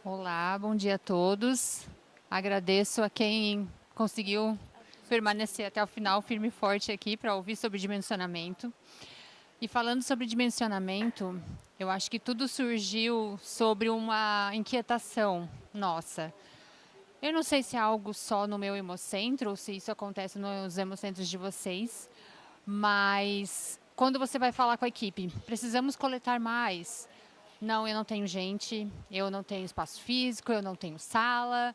Olá, bom dia a todos. Agradeço a quem conseguiu permanecer até o final firme e forte aqui para ouvir sobre dimensionamento. E falando sobre dimensionamento, eu acho que tudo surgiu sobre uma inquietação nossa. Eu não sei se é algo só no meu hemocentro ou se isso acontece nos hemocentros de vocês, mas quando você vai falar com a equipe, precisamos coletar mais. Não, eu não tenho gente, eu não tenho espaço físico, eu não tenho sala.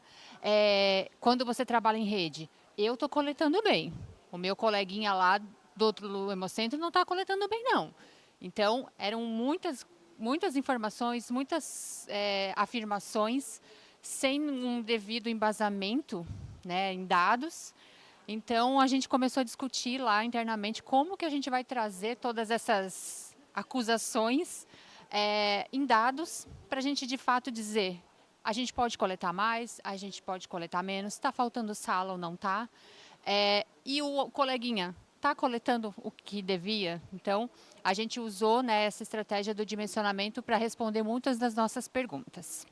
Quando você trabalha em rede, eu estou coletando bem. O meu coleguinha lá do outro hemocentro não está coletando bem, não. Então, eram muitas informações, muitas afirmações, sem um devido embasamento, né, em dados. Então, a gente começou a discutir lá internamente como que a gente vai trazer todas essas acusações em dados para a gente, de fato, dizer a gente pode coletar mais, a gente pode coletar menos, está faltando sala ou não está. E o coleguinha está coletando o que devia? Então, a gente usou, né, essa estratégia do dimensionamento para responder muitas das nossas perguntas.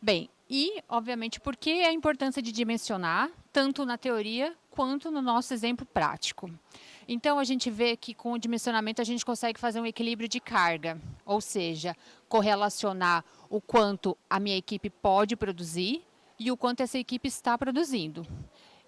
Bem, e, obviamente, por que a importância de dimensionar, tanto na teoria quanto no nosso exemplo prático? Então, a gente vê que com o dimensionamento a gente consegue fazer um equilíbrio de carga, ou seja, correlacionar o quanto a minha equipe pode produzir e o quanto essa equipe está produzindo.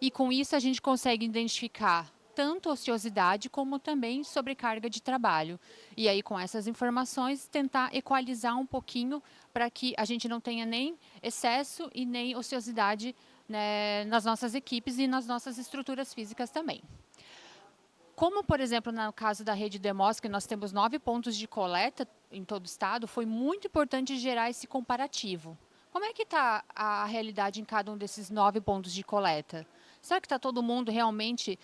E com isso a gente consegue identificar tanto ociosidade como também sobrecarga de trabalho. E aí, com essas informações, tentar equalizar um pouquinho para que a gente não tenha nem excesso e nem ociosidade, né, nas nossas equipes e nas nossas estruturas físicas também. Como, por exemplo, no caso da rede Demos, que nós temos 9 pontos de coleta em todo o estado, foi muito importante gerar esse comparativo. Como é que está a realidade em cada um desses 9 pontos de coleta? Será que está todo mundo realmente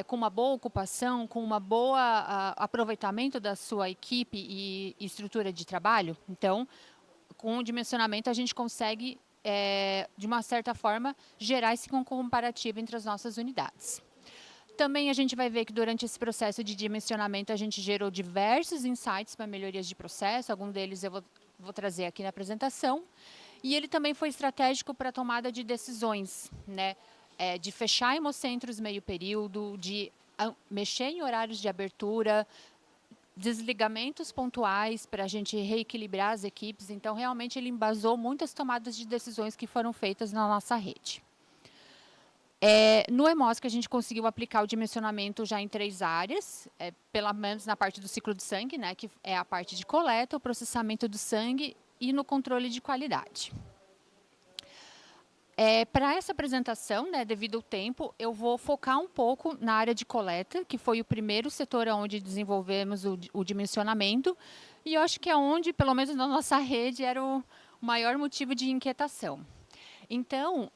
com uma boa ocupação, com uma boa aproveitamento da sua equipe e estrutura de trabalho? Então, com o dimensionamento, a gente consegue, de uma certa forma, gerar esse comparativo entre as nossas unidades. Também a gente vai ver que durante esse processo de dimensionamento a gente gerou diversos insights para melhorias de processo, algum deles eu vou trazer aqui na apresentação. E ele também foi estratégico para a tomada de decisões, né? De fechar hemocentros meio período, de mexer em horários de abertura, desligamentos pontuais para a gente reequilibrar as equipes. Então, realmente, ele embasou muitas tomadas de decisões que foram feitas na nossa rede. No EMOSC, a gente conseguiu aplicar o dimensionamento já em 3 áreas, pelo menos na parte do ciclo de sangue, né, que é a parte de coleta, o processamento do sangue e no controle de qualidade. Para essa apresentação, né, devido ao tempo, eu vou focar um pouco na área de coleta, que foi o primeiro setor onde desenvolvemos o dimensionamento, e eu acho que é onde, pelo menos na nossa rede, era o maior motivo de inquietação. Então,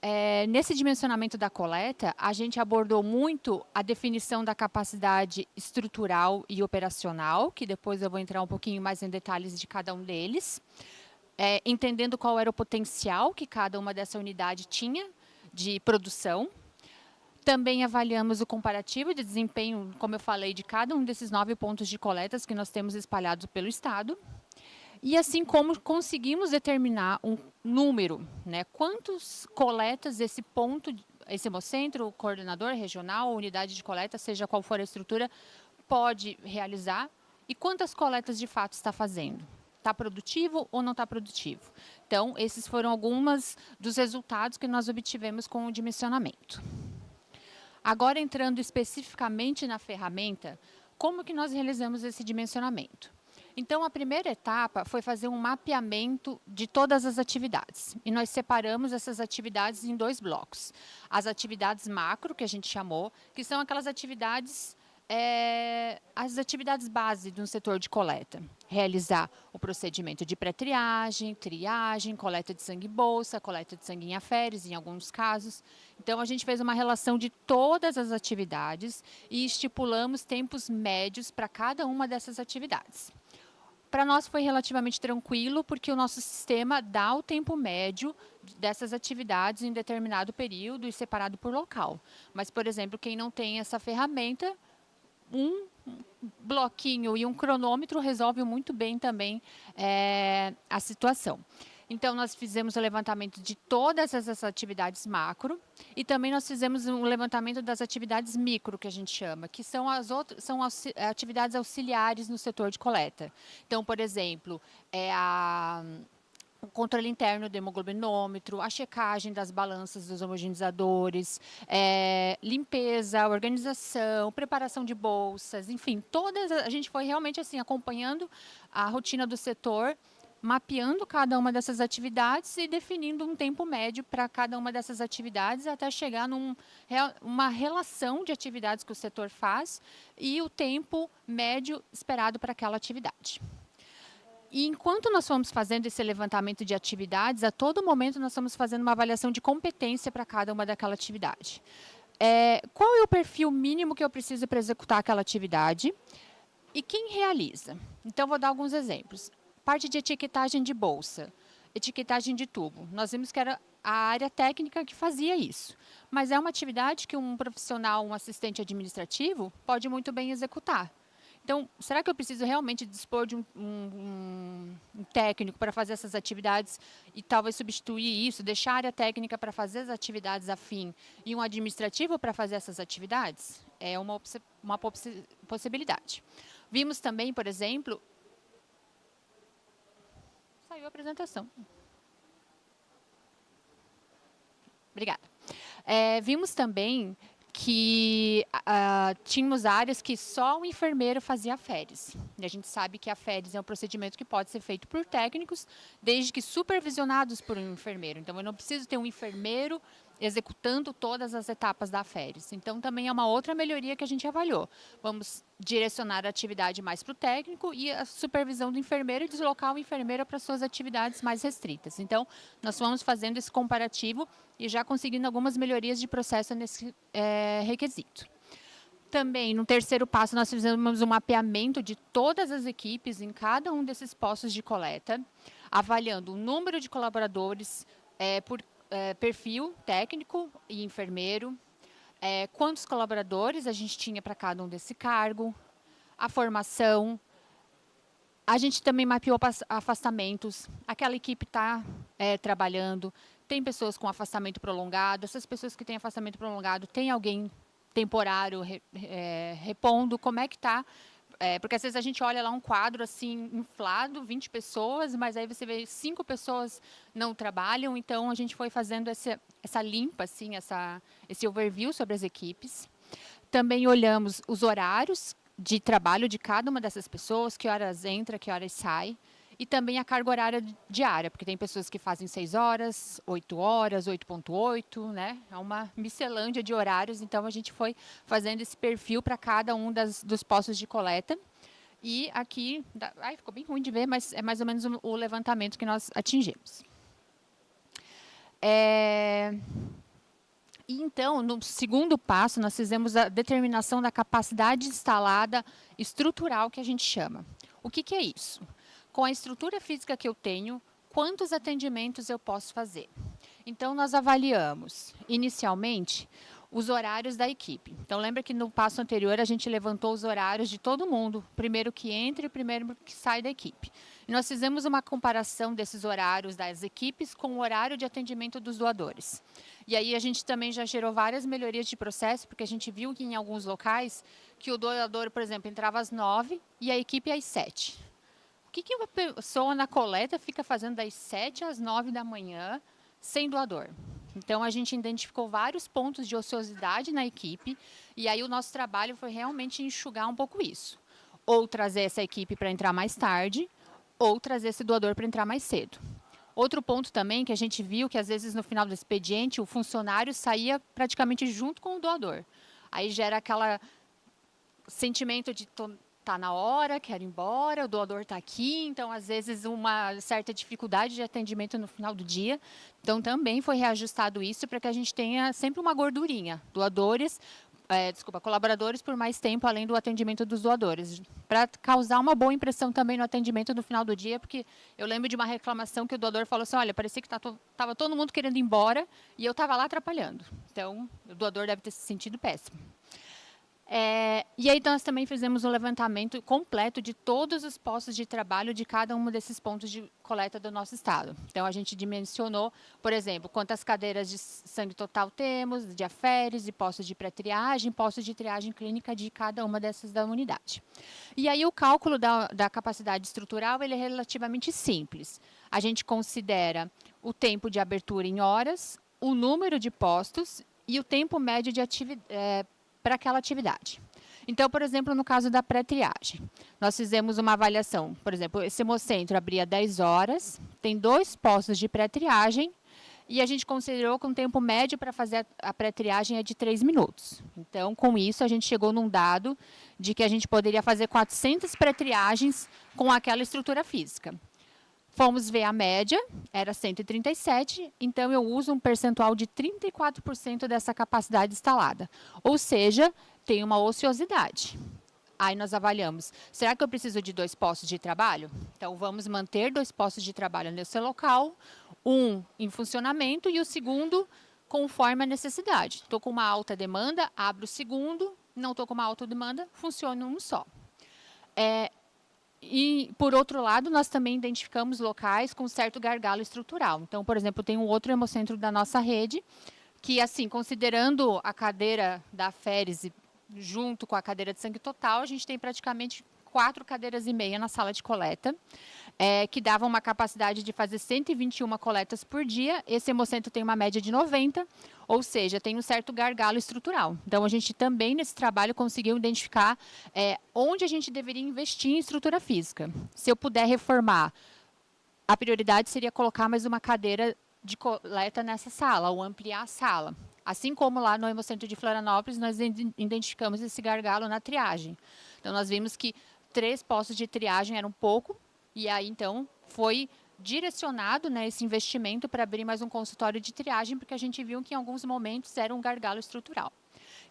nesse dimensionamento da coleta, a gente abordou muito a definição da capacidade estrutural e operacional, que depois eu vou entrar um pouquinho mais em detalhes de cada um deles, entendendo qual era o potencial que cada uma dessa unidade tinha de produção. Também avaliamos o comparativo de desempenho, como eu falei, de cada um desses 9 pontos de coletas que nós temos espalhados pelo estado. E assim como conseguimos determinar um número, né, quantos coletas esse ponto, esse hemocentro, o coordenador regional, unidade de coleta, seja qual for a estrutura, pode realizar e quantas coletas de fato está fazendo. Está produtivo ou não está produtivo? Então, esses foram alguns dos resultados que nós obtivemos com o dimensionamento. Agora, entrando especificamente na ferramenta, como que nós realizamos esse dimensionamento? Então, a primeira etapa foi fazer um mapeamento de todas as atividades. E nós separamos essas atividades em 2 blocos. As atividades macro, que a gente chamou, que são aquelas atividades, as atividades base de um setor de coleta. Realizar o procedimento de pré-triagem, triagem, coleta de sangue bolsa, coleta de sangue em aferes, em alguns casos. Então, a gente fez uma relação de todas as atividades e estipulamos tempos médios para cada uma dessas atividades. Para nós foi relativamente tranquilo, porque o nosso sistema dá o tempo médio dessas atividades em determinado período e separado por local. Mas, por exemplo, quem não tem essa ferramenta, um bloquinho e um cronômetro resolve muito bem também a situação. Então, nós fizemos o levantamento de todas essas atividades macro e também nós fizemos um levantamento das atividades micro, que a gente chama, que são atividades auxiliares no setor de coleta. Então, por exemplo, o controle interno do hemoglobinômetro, a checagem das balanças dos homogeneizadores, limpeza, organização, preparação de bolsas, enfim, a gente foi realmente assim acompanhando a rotina do setor, mapeando cada uma dessas atividades e definindo um tempo médio para cada uma dessas atividades até chegar numa relação de atividades que o setor faz e o tempo médio esperado para aquela atividade. E enquanto nós fomos fazendo esse levantamento de atividades, a todo momento nós estamos fazendo uma avaliação de competência para cada uma daquela atividade. Qual é o perfil mínimo que eu preciso para executar aquela atividade? E quem realiza? Então, vou dar alguns exemplos. Parte de etiquetagem de bolsa, etiquetagem de tubo. Nós vimos que era a área técnica que fazia isso. Mas é uma atividade que um profissional, um assistente administrativo, pode muito bem executar. Então, será que eu preciso realmente dispor de um técnico para fazer essas atividades e talvez substituir isso, deixar a área técnica para fazer as atividades afim e um administrativo para fazer essas atividades? É uma possibilidade. Vimos também, por exemplo... Saiu a apresentação. Obrigada. Vimos também que tínhamos áreas que só o enfermeiro fazia a FERES. E a gente sabe que a FERES é um procedimento que pode ser feito por técnicos, desde que supervisionados por um enfermeiro. Então, eu não preciso ter um enfermeiro executando todas as etapas da FERES. Então, também é uma outra melhoria que a gente avaliou. Vamos direcionar a atividade mais para o técnico e a supervisão do enfermeiro e deslocar o enfermeiro para suas atividades mais restritas. Então, nós vamos fazendo esse comparativo e já conseguindo algumas melhorias de processo nesse requisito. Também, no terceiro passo, nós fizemos um mapeamento de todas as equipes em cada um desses postos de coleta, avaliando o número de colaboradores por perfil técnico e enfermeiro, quantos colaboradores a gente tinha para cada um desse cargo, a formação. A gente também mapeou afastamentos, aquela equipe está trabalhando, tem pessoas com afastamento prolongado, essas pessoas que têm afastamento prolongado, tem alguém temporário repondo, como é que está? Porque às vezes a gente olha lá um quadro assim inflado, 20 pessoas, mas aí você vê 5 pessoas não trabalham, então a gente foi fazendo essa limpa, assim, esse overview sobre as equipes. Também olhamos os horários de trabalho de cada uma dessas pessoas, que horas entra, que horas sai, e também a carga horária diária, porque tem pessoas que fazem 6 horas, 8 horas, 8,8, né? É uma miscelânea de horários, então a gente foi fazendo esse perfil para cada um dos postos de coleta. E aqui, ficou bem ruim de ver, mas é mais ou menos o levantamento que nós atingimos. E então, no segundo passo, nós fizemos a determinação da capacidade instalada estrutural, que a gente chama. O que é isso? Com a estrutura física que eu tenho, quantos atendimentos eu posso fazer? Então, nós avaliamos, inicialmente, os horários da equipe. Então, lembra que no passo anterior a gente levantou os horários de todo mundo, primeiro que entra e primeiro que sai da equipe. E nós fizemos uma comparação desses horários das equipes com o horário de atendimento dos doadores. E aí a gente também já gerou várias melhorias de processo, porque a gente viu que em alguns locais, que o doador, por exemplo, entrava às 9 e a equipe às 7. O que uma pessoa na coleta fica fazendo das 7 às 9 da manhã sem doador? Então, a gente identificou vários pontos de ociosidade na equipe e aí o nosso trabalho foi realmente enxugar um pouco isso. Ou trazer essa equipe para entrar mais tarde, ou trazer esse doador para entrar mais cedo. Outro ponto também que a gente viu que às vezes no final do expediente o funcionário saía praticamente junto com o doador. Aí gera aquele sentimento de está na hora, quero ir embora, o doador está aqui, então, às vezes, uma certa dificuldade de atendimento no final do dia. Então, também foi reajustado isso para que a gente tenha sempre uma gordurinha. Colaboradores por mais tempo, além do atendimento dos doadores, para causar uma boa impressão também no atendimento no final do dia, porque eu lembro de uma reclamação que o doador falou assim, olha, parecia que estava todo mundo querendo ir embora e eu estava lá atrapalhando. Então, o doador deve ter se sentido péssimo. E aí nós também fizemos um levantamento completo de todos os postos de trabalho de cada um desses pontos de coleta do nosso estado. Então, a gente dimensionou, por exemplo, quantas cadeiras de sangue total temos, de aferes, de postos de pré-triagem, postos de triagem clínica de cada uma dessas da unidade. E aí o cálculo da capacidade estrutural ele é relativamente simples. A gente considera o tempo de abertura em horas, o número de postos e o tempo médio de para aquela atividade. Então, por exemplo, no caso da pré-triagem, nós fizemos uma avaliação. Por exemplo, esse hemocentro abria 10 horas, tem 2 postos de pré-triagem, e a gente considerou que um tempo médio para fazer a pré-triagem é de 3 minutos. Então, com isso, a gente chegou num dado de que a gente poderia fazer 400 pré-triagens com aquela estrutura física. Fomos ver a média, era 137, então eu uso um percentual de 34% dessa capacidade instalada. Ou seja, tem uma ociosidade. Aí nós avaliamos, será que eu preciso de 2 postos de trabalho? Então, vamos manter 2 postos de trabalho nesse local, um em funcionamento e o segundo conforme a necessidade. Estou com uma alta demanda, abro o segundo, não estou com uma alta demanda, funciona um só. E, por outro lado, nós também identificamos locais com certo gargalo estrutural. Então, por exemplo, tem um outro hemocentro da nossa rede, que, assim, considerando a cadeira da aférese junto com a cadeira de sangue total, a gente tem praticamente 4 cadeiras e meia na sala de coleta, que davam uma capacidade de fazer 121 coletas por dia. Esse hemocentro tem uma média de 90, ou seja, tem um certo gargalo estrutural. Então, a gente também, nesse trabalho, conseguiu identificar onde a gente deveria investir em estrutura física. Se eu puder reformar, a prioridade seria colocar mais uma cadeira de coleta nessa sala, ou ampliar a sala. Assim como lá no Hemocentro de Florianópolis, nós identificamos esse gargalo na triagem. Então, nós vimos que 3 postos de triagem eram pouco, e aí, então, foi direcionado, né, esse investimento para abrir mais um consultório de triagem, porque a gente viu que em alguns momentos era um gargalo estrutural.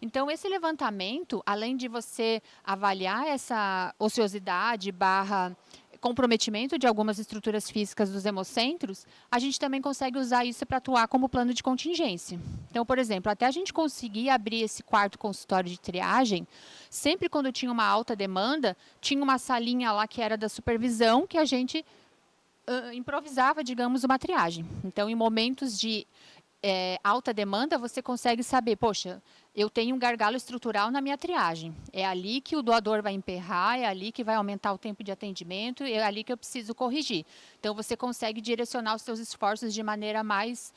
Então, esse levantamento, além de você avaliar essa ociosidade barra comprometimento de algumas estruturas físicas dos hemocentros, a gente também consegue usar isso para atuar como plano de contingência. Então, por exemplo, até a gente conseguir abrir esse 4º consultório de triagem, sempre quando tinha uma alta demanda, tinha uma salinha lá que era da supervisão, que a gente improvisava, digamos, uma triagem. Então, em momentos de alta demanda, você consegue saber, poxa, eu tenho um gargalo estrutural na minha triagem. É ali que o doador vai emperrar, é ali que vai aumentar o tempo de atendimento, é ali que eu preciso corrigir. Então, você consegue direcionar os seus esforços de maneira mais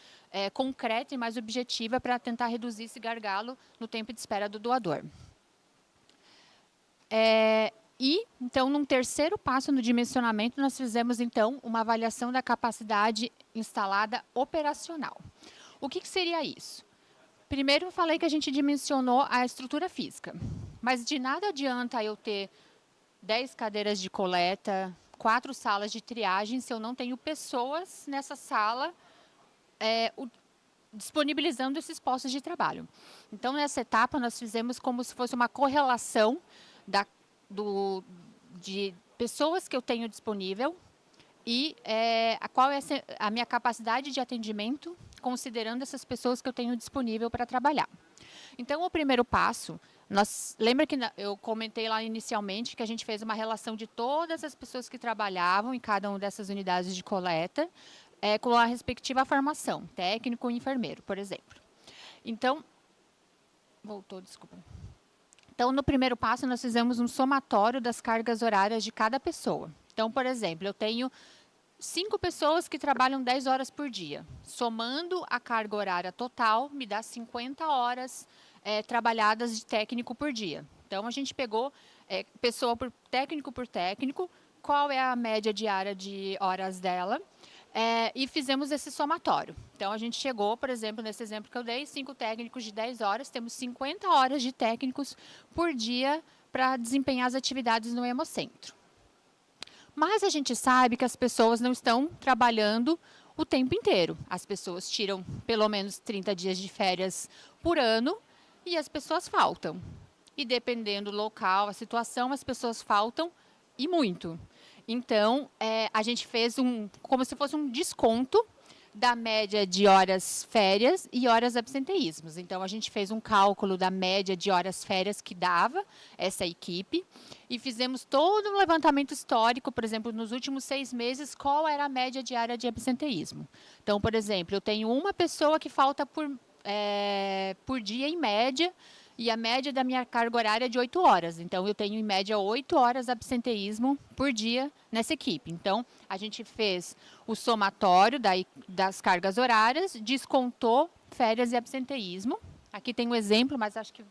concreta e mais objetiva para tentar reduzir esse gargalo no tempo de espera do doador. Então, num terceiro passo no dimensionamento, nós fizemos, então, uma avaliação da capacidade instalada operacional. O que seria isso? Primeiro, eu falei que a gente dimensionou a estrutura física, mas de nada adianta eu ter 10 cadeiras de coleta, 4 salas de triagem, se eu não tenho pessoas nessa sala disponibilizando esses postos de trabalho. Então, nessa etapa, nós fizemos como se fosse uma correlação de pessoas que eu tenho disponível e qual é a minha capacidade de atendimento, considerando essas pessoas que eu tenho disponível para trabalhar. Então, o primeiro passo, lembra que eu comentei lá inicialmente que a gente fez uma relação de todas as pessoas que trabalhavam em cada uma dessas unidades de coleta, com a respectiva formação, técnico e enfermeiro, por exemplo. Então, desculpa. Então, no primeiro passo, nós fizemos um somatório das cargas horárias de cada pessoa. Então, por exemplo, eu tenho 5 pessoas que trabalham 10 horas por dia. Somando a carga horária total, me dá 50 horas trabalhadas de técnico por dia. Então, a gente pegou pessoa por técnico, qual é a média diária de horas dela, e fizemos esse somatório. Então, a gente chegou, por exemplo, nesse exemplo que eu dei, 5 técnicos de 10 horas, temos 50 horas de técnicos por dia para desempenhar as atividades no hemocentro. Mas a gente sabe que as pessoas não estão trabalhando o tempo inteiro. As pessoas tiram pelo menos 30 dias de férias por ano e as pessoas faltam. E dependendo do local, a situação, as pessoas faltam e muito. Então, a gente fez como se fosse um desconto da média de horas férias e horas absenteísmos. Então, a gente fez um cálculo da média de horas férias que dava essa equipe e fizemos todo um levantamento histórico, por exemplo, nos últimos 6 meses, qual era a média diária de absenteísmo. Então, por exemplo, eu tenho uma pessoa que falta por dia, em média, e a média da minha carga horária é de 8 horas. Então, eu tenho, em média, 8 horas de absenteísmo por dia nessa equipe. Então, a gente fez o somatório das cargas horárias, descontou férias e absenteísmo. Aqui tem um exemplo, mas acho que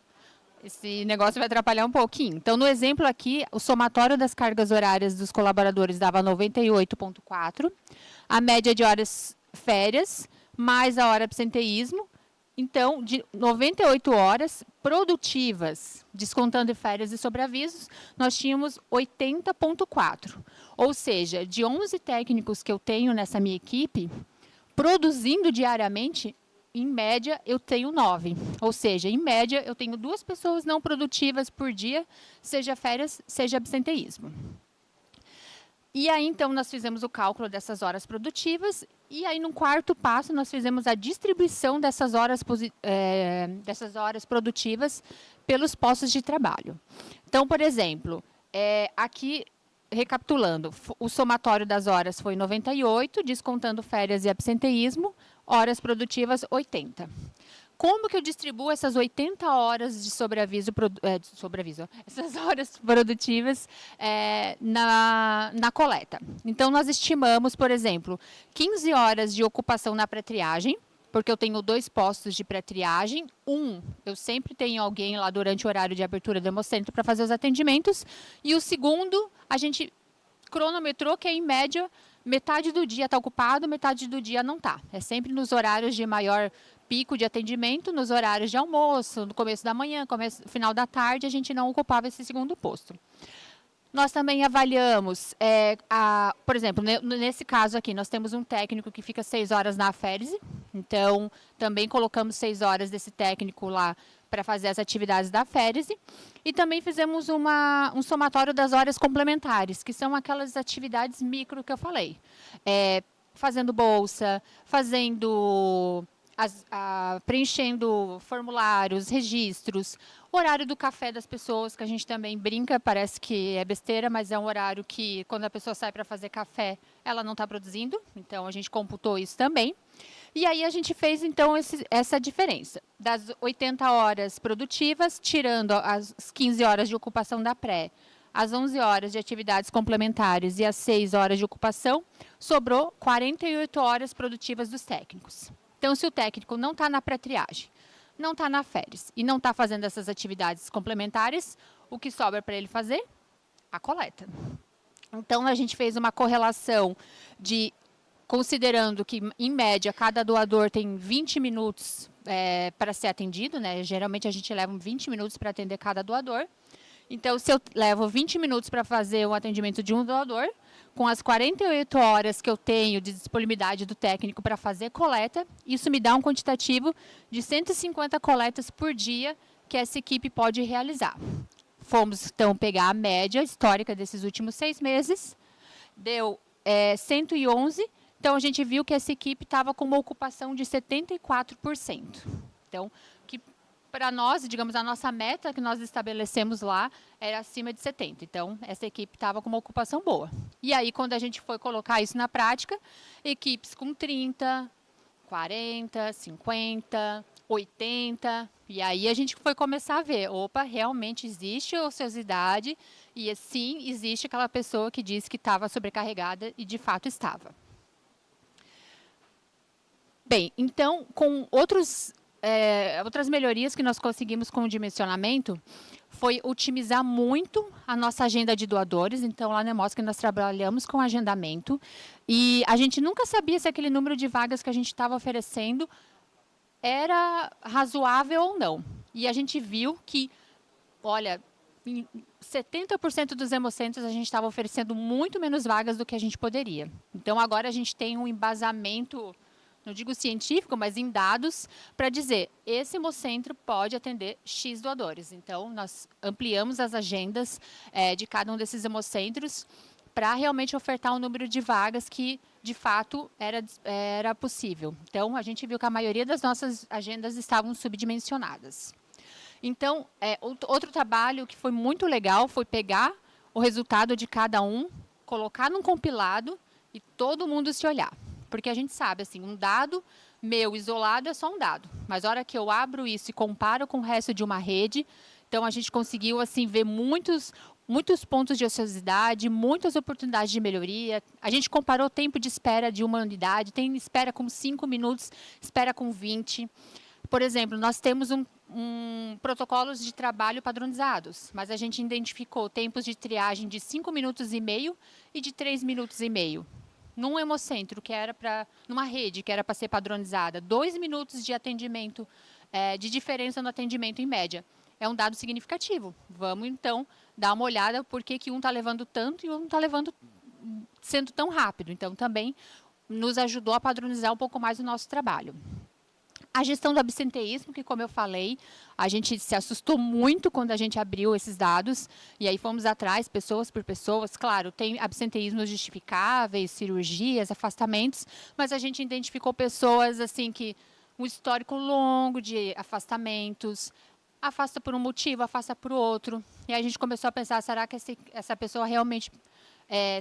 esse negócio vai atrapalhar um pouquinho. Então, no exemplo aqui, o somatório das cargas horárias dos colaboradores dava 98,4. A média de horas férias, mais a hora absenteísmo. Então, de 98 horas produtivas, descontando férias e sobreavisos, nós tínhamos 80,4. Ou seja, de 11 técnicos que eu tenho nessa minha equipe, produzindo diariamente, em média, eu tenho 9. Ou seja, em média, eu tenho 2 pessoas não produtivas por dia, seja férias, seja absenteísmo. E aí, então, nós fizemos o cálculo dessas horas produtivas e aí, no quarto passo, nós fizemos a distribuição dessas horas produtivas pelos postos de trabalho. Então, por exemplo, aqui, recapitulando, o somatório das horas foi 98, descontando férias e absenteísmo, horas produtivas 80. Como que eu distribuo essas 80 horas de sobreaviso, essas horas produtivas na coleta? Então, nós estimamos, por exemplo, 15 horas de ocupação na pré-triagem, porque eu tenho 2 postos de pré-triagem. Eu sempre tenho alguém lá durante o horário de abertura do hemocentro para fazer os atendimentos. E o segundo, a gente cronometrou que, em média, metade do dia está ocupado, metade do dia não está. É sempre nos horários de maior pico de atendimento, nos horários de almoço, no começo da manhã, final da tarde, a gente não ocupava esse segundo posto. Nós também avaliamos, por exemplo, nesse caso aqui, nós temos um técnico que fica 6 horas na aférese, então também colocamos 6 horas desse técnico lá para fazer as atividades da aférese, e também fizemos um somatório das horas complementares, que são aquelas atividades micro que eu falei. Fazendo bolsa, preenchendo formulários, registros, horário do café das pessoas, que a gente também brinca, parece que é besteira, mas é um horário que, quando a pessoa sai para fazer café, ela não está produzindo, então a gente computou isso também. E aí a gente fez, então, essa diferença das 80 horas produtivas, tirando as 15 horas de ocupação da pré, as 11 horas de atividades complementares e as 6 horas de ocupação, sobrou 48 horas produtivas dos técnicos. Então, se o técnico não está na pré-triagem, não está na férias e não está fazendo essas atividades complementares, o que sobra para ele fazer? A coleta. Então, a gente fez uma correlação considerando que, em média, cada doador tem 20 minutos para ser atendido, né? Geralmente, a gente leva 20 minutos para atender cada doador. Então, se eu levo 20 minutos para fazer o atendimento de um doador, com as 48 horas que eu tenho de disponibilidade do técnico para fazer coleta, isso me dá um quantitativo de 150 coletas por dia que essa equipe pode realizar. Fomos, então, pegar a média histórica desses últimos 6 meses, deu 111, então a gente viu que essa equipe estava com uma ocupação de 74%. Então, para nós, digamos, a nossa meta que nós estabelecemos lá era acima de 70%. Então, essa equipe estava com uma ocupação boa. E aí, quando a gente foi colocar isso na prática, equipes com 30, 40, 50, 80, e aí a gente foi começar a ver, opa, realmente existe ociosidade, e sim, existe aquela pessoa que disse que estava sobrecarregada e de fato estava. Bem, então, com outras melhorias que nós conseguimos com o dimensionamento foi otimizar muito a nossa agenda de doadores. Então, lá na Hemosc nós trabalhamos com agendamento e a gente nunca sabia se aquele número de vagas que a gente estava oferecendo era razoável ou não. E a gente viu que, olha, em 70% dos hemocentros a gente estava oferecendo muito menos vagas do que a gente poderia. Então, agora a gente tem um embasamento, não digo científico, mas em dados, para dizer, esse hemocentro pode atender X doadores. Então, nós ampliamos as agendas de cada um desses hemocentros para realmente ofertar um número de vagas que, de fato, era possível. Então, a gente viu que a maioria das nossas agendas estavam subdimensionadas. Então, outro trabalho que foi muito legal foi pegar o resultado de cada um, colocar num compilado e todo mundo se olhar. Porque a gente sabe, assim, um dado meu isolado é só um dado. Mas a hora que eu abro isso e comparo com o resto de uma rede, então a gente conseguiu assim ver muitos pontos de ociosidade, muitas oportunidades de melhoria. A gente comparou o tempo de espera de uma unidade, tem espera com 5 minutos, espera com 20. Por exemplo, nós temos protocolos de trabalho padronizados, mas a gente identificou tempos de triagem de 5 minutos e meio e de 3 minutos e meio. Num hemocentro, numa rede que era para ser padronizada, 2 minutos de atendimento, de diferença no atendimento em média. É um dado significativo. Vamos, então, dar uma olhada por que um está levando tanto e um está sendo tão rápido. Então, também nos ajudou a padronizar um pouco mais o nosso trabalho. A gestão do absenteísmo, que, como eu falei, a gente se assustou muito quando a gente abriu esses dados, e aí fomos atrás, pessoas por pessoas. Claro, tem absenteísmos justificáveis, cirurgias, afastamentos, mas a gente identificou pessoas assim que um histórico longo de afastamentos, afasta por um motivo, afasta por outro. E aí a gente começou a pensar, será que essa pessoa realmente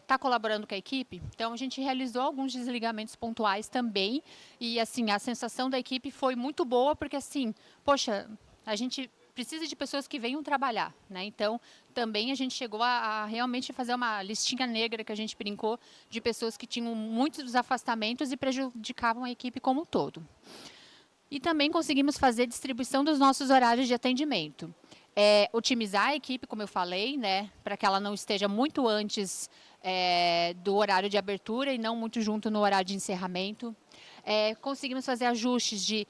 está colaborando com a equipe? Então, a gente realizou alguns desligamentos pontuais também. E, assim, a sensação da equipe foi muito boa, porque, assim, poxa, a gente precisa de pessoas que venham trabalhar, né? Então, também a gente chegou a realmente fazer uma listinha negra, que a gente brincou, de pessoas que tinham muitos afastamentos e prejudicavam a equipe como um todo. E também conseguimos fazer distribuição dos nossos horários de atendimento. Otimizar a equipe, como eu falei, né, para que ela não esteja muito antes do horário de abertura e não muito junto no horário de encerramento. Conseguimos fazer ajustes de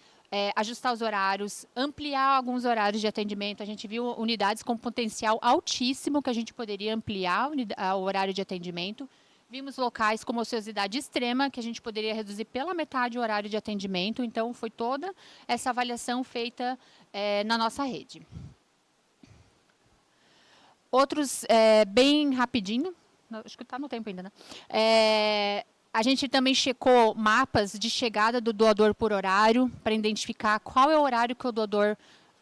ajustar os horários, ampliar alguns horários de atendimento. A gente viu unidades com potencial altíssimo que a gente poderia ampliar o horário de atendimento. Vimos locais com ociosidade extrema, que a gente poderia reduzir pela metade o horário de atendimento. Então, foi toda essa avaliação feita na nossa rede. Outros, bem rapidinho, acho que está no tempo ainda, né? A gente também checou mapas de chegada do doador por horário, para identificar qual é o horário que o doador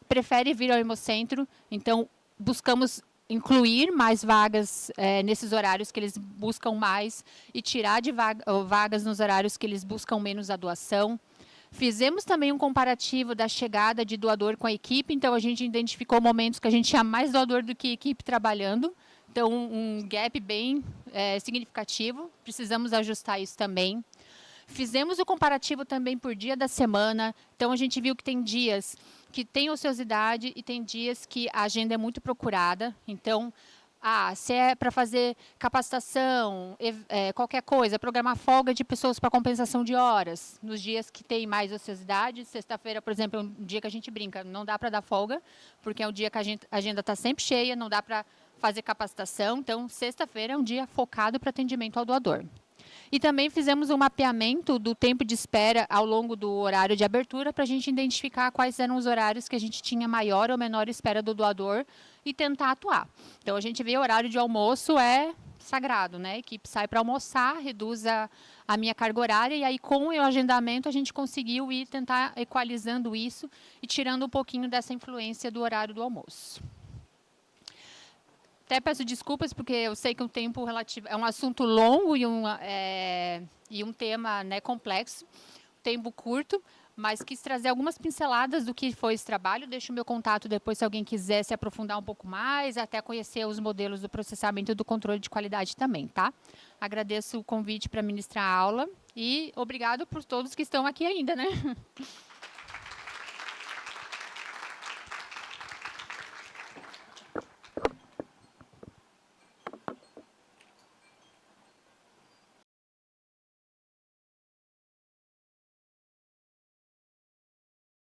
prefere vir ao hemocentro. Então, buscamos incluir mais vagas nesses horários que eles buscam mais e tirar de vagas nos horários que eles buscam menos a doação. Fizemos também um comparativo da chegada de doador com a equipe, então a gente identificou momentos que a gente tinha mais doador do que equipe trabalhando, então um gap bem significativo, precisamos ajustar isso também. Fizemos o comparativo também por dia da semana, então a gente viu que tem dias que tem ociosidade e tem dias que a agenda é muito procurada. Então, se é para fazer capacitação, qualquer coisa, programar folga de pessoas para compensação de horas, nos dias que tem mais ociosidade. Sexta-feira, por exemplo, é um dia que a gente brinca, não dá para dar folga, porque é um dia que a agenda está sempre cheia, não dá para fazer capacitação. Então, sexta-feira é um dia focado para atendimento ao doador. E também fizemos um mapeamento do tempo de espera ao longo do horário de abertura para a gente identificar quais eram os horários que a gente tinha maior ou menor espera do doador e tentar atuar. Então, a gente vê o horário de almoço é sagrado, né? A equipe sai para almoçar, reduz a minha carga horária e aí com o agendamento a gente conseguiu ir tentar equalizando isso e tirando um pouquinho dessa influência do horário do almoço. Até peço desculpas, porque eu sei que o tempo relativo é um assunto longo e um tema, né, complexo, tempo curto, mas quis trazer algumas pinceladas do que foi esse trabalho. Deixo o meu contato depois, se alguém quiser se aprofundar um pouco mais, até conhecer os modelos do processamento e do controle de qualidade também, tá? Agradeço o convite para ministrar a aula e obrigado por todos que estão aqui ainda, né?